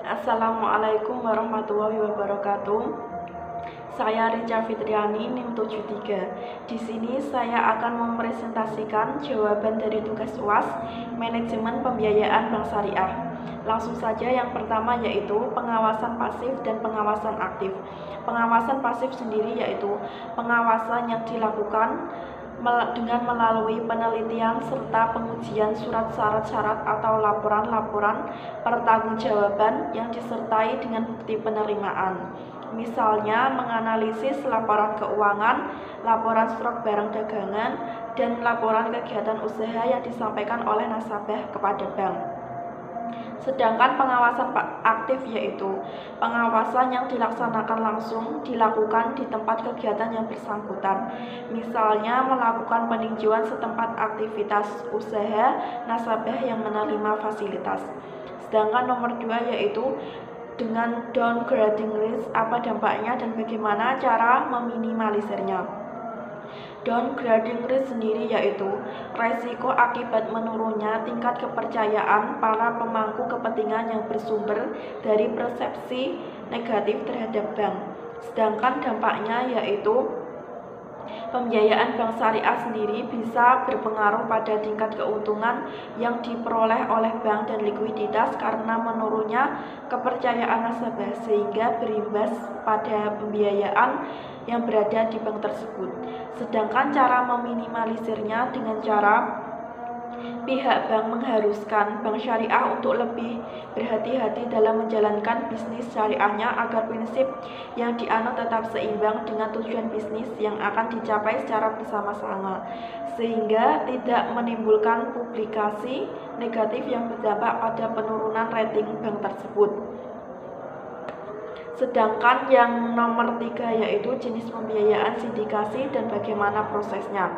Assalamualaikum warahmatullahi wabarakatuh. Saya Rica Fitriani, NIM 73. Di sini saya akan mempresentasikan jawaban dari tugas UAS Manajemen Pembiayaan Bank Syariah. Langsung saja, yang pertama yaitu pengawasan pasif dan pengawasan aktif. Pengawasan pasif sendiri yaitu pengawasan yang dilakukan dengan melalui penelitian serta pengujian surat syarat-syarat atau laporan-laporan pertanggungjawaban yang disertai dengan bukti penerimaan. Misalnya menganalisis laporan keuangan, laporan stok barang dagangan, dan laporan kegiatan usaha yang disampaikan oleh nasabah kepada bank. Sedangkan pengawasan aktif yaitu pengawasan yang dilaksanakan langsung dilakukan di tempat kegiatan yang bersangkutan. Misalnya melakukan peninjauan setempat aktivitas usaha nasabah yang menerima fasilitas. Sedangkan nomor 2 yaitu dengan downgrading risk, apa dampaknya dan bagaimana cara meminimalisirnya. Downgrading risk sendiri yaitu resiko akibat menurunnya tingkat kepercayaan para pemangku kepentingan yang bersumber dari persepsi negatif terhadap bank. Sedangkan dampaknya yaitu pembiayaan bank syariah sendiri bisa berpengaruh pada tingkat keuntungan yang diperoleh oleh bank dan likuiditas karena menurunnya kepercayaan nasabah, sehingga berimbas pada pembiayaan yang berada di bank tersebut. Sedangkan cara meminimalisirnya dengan cara pihak bank mengharuskan bank syariah untuk lebih berhati-hati dalam menjalankan bisnis syariahnya agar prinsip yang dianut tetap seimbang dengan tujuan bisnis yang akan dicapai secara bersama-sama, sehingga tidak menimbulkan publikasi negatif yang berdampak pada penurunan rating bank tersebut. Sedangkan yang nomor 3 yaitu jenis pembiayaan sindikasi dan bagaimana prosesnya.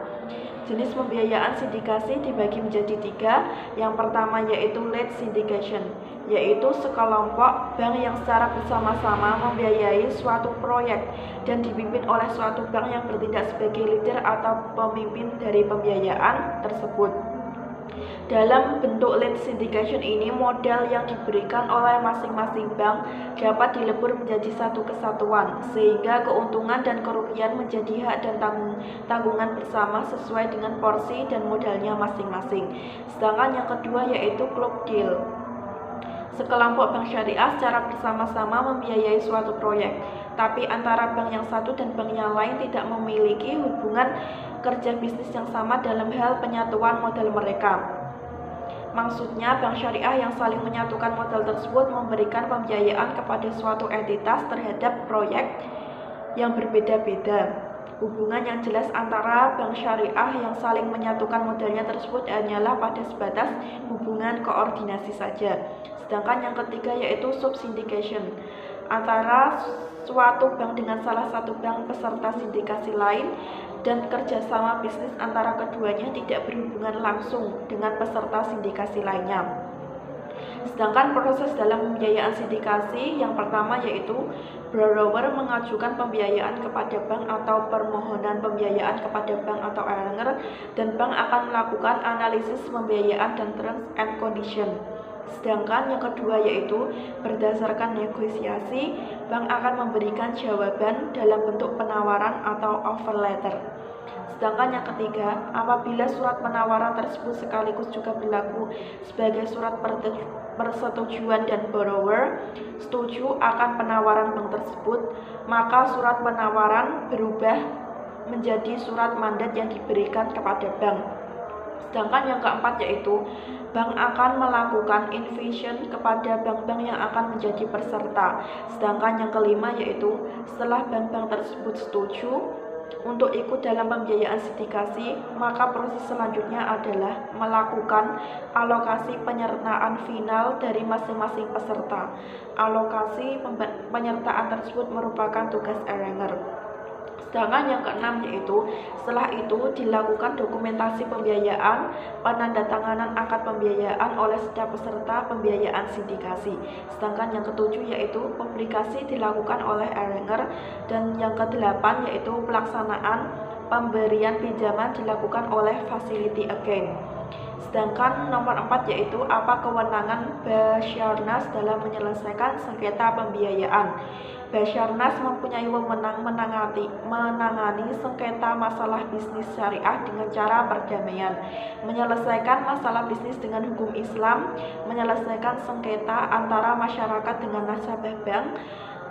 Jenis pembiayaan sindikasi dibagi menjadi 3. Yang pertama yaitu lead syndication, yaitu sekelompok bank yang secara bersama-sama membiayai suatu proyek dan dipimpin oleh suatu bank yang bertindak sebagai leader atau pemimpin dari pembiayaan tersebut. Dalam bentuk lead syndication ini, modal yang diberikan oleh masing-masing bank dapat dilebur menjadi satu kesatuan, sehingga keuntungan dan kerugian menjadi hak dan tanggungan bersama sesuai dengan porsi dan modalnya masing-masing. Sedangkan yang kedua yaitu club deal. Sekelompok bank syariah secara bersama-sama membiayai suatu proyek, tapi antara bank yang satu dan bank yang lain tidak memiliki hubungan kerja bisnis yang sama dalam hal penyatuan modal mereka. Maksudnya, bank syariah yang saling menyatukan modal tersebut memberikan pembiayaan kepada suatu entitas terhadap proyek yang berbeda-beda. Hubungan yang jelas antara bank syariah yang saling menyatukan modalnya tersebut hanyalah pada sebatas hubungan koordinasi saja. Sedangkan yang ketiga yaitu subsyndication, antara suatu bank dengan salah satu bank peserta sindikasi lain, dan kerjasama bisnis antara keduanya tidak berhubungan langsung dengan peserta sindikasi lainnya. Sedangkan proses dalam pembiayaan sindikasi yang pertama yaitu borrower mengajukan pembiayaan kepada bank atau permohonan pembiayaan kepada bank atau arranger, dan bank akan melakukan analisis pembiayaan dan terms and condition. Sedangkan yang kedua yaitu berdasarkan negosiasi, bank akan memberikan jawaban dalam bentuk penawaran atau offer letter. Sedangkan yang ketiga, apabila surat penawaran tersebut sekaligus juga berlaku sebagai surat persetujuan dan borrower setuju akan penawaran bank tersebut, maka surat penawaran berubah menjadi surat mandat yang diberikan kepada bank. Sedangkan yang keempat yaitu bank akan melakukan invitation kepada bank-bank yang akan menjadi peserta. Sedangkan yang kelima yaitu setelah bank-bank tersebut setuju untuk ikut dalam pembiayaan sindikasi, maka proses selanjutnya adalah melakukan alokasi penyertaan final dari masing-masing peserta. Alokasi penyertaan tersebut merupakan tugas arranger. Sedangkan yang keenam yaitu setelah itu dilakukan dokumentasi pembiayaan, penandatanganan akad pembiayaan oleh setiap peserta pembiayaan sindikasi. Sedangkan yang ketujuh yaitu publikasi dilakukan oleh arranger, dan yang kedelapan yaitu pelaksanaan pemberian pinjaman dilakukan oleh facility agent. Sedangkan nomor 4 yaitu apa kewenangan Basyarnas dalam menyelesaikan sengketa pembiayaan. Basyarnas mempunyai wewenang menangani sengketa masalah bisnis syariah dengan cara perdamaian, menyelesaikan masalah bisnis dengan hukum Islam, menyelesaikan sengketa antara masyarakat dengan nasabah bank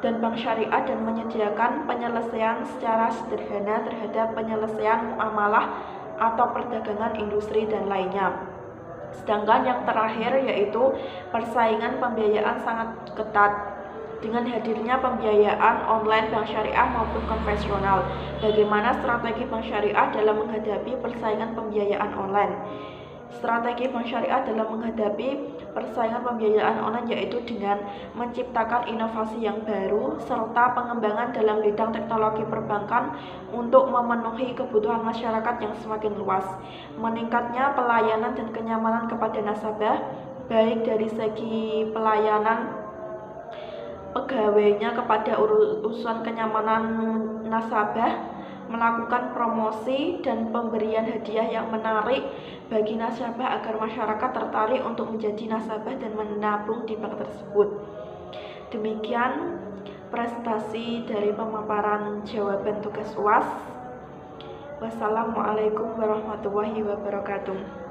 dan bank syariah, dan menyediakan penyelesaian secara sederhana terhadap penyelesaian muamalah atau perdagangan industri dan lainnya. Sedangkan yang terakhir yaitu persaingan pembiayaan sangat ketat. Dengan hadirnya pembiayaan online bank syariah maupun konvensional, bagaimana strategi bank syariah dalam menghadapi persaingan pembiayaan online? Strategi bank syariah dalam menghadapi persaingan pembiayaan online yaitu dengan menciptakan inovasi yang baru serta pengembangan dalam bidang teknologi perbankan untuk memenuhi kebutuhan masyarakat yang semakin luas, meningkatnya pelayanan dan kenyamanan kepada nasabah, baik dari segi pelayanan pegawainya kepada urusan kenyamanan nasabah, melakukan promosi dan pemberian hadiah yang menarik bagi nasabah agar masyarakat tertarik untuk menjadi nasabah dan menabung di bank tersebut. Demikian prestasi dari pemaparan jawaban tugas UAS. Wassalamualaikum warahmatullahi wabarakatuh.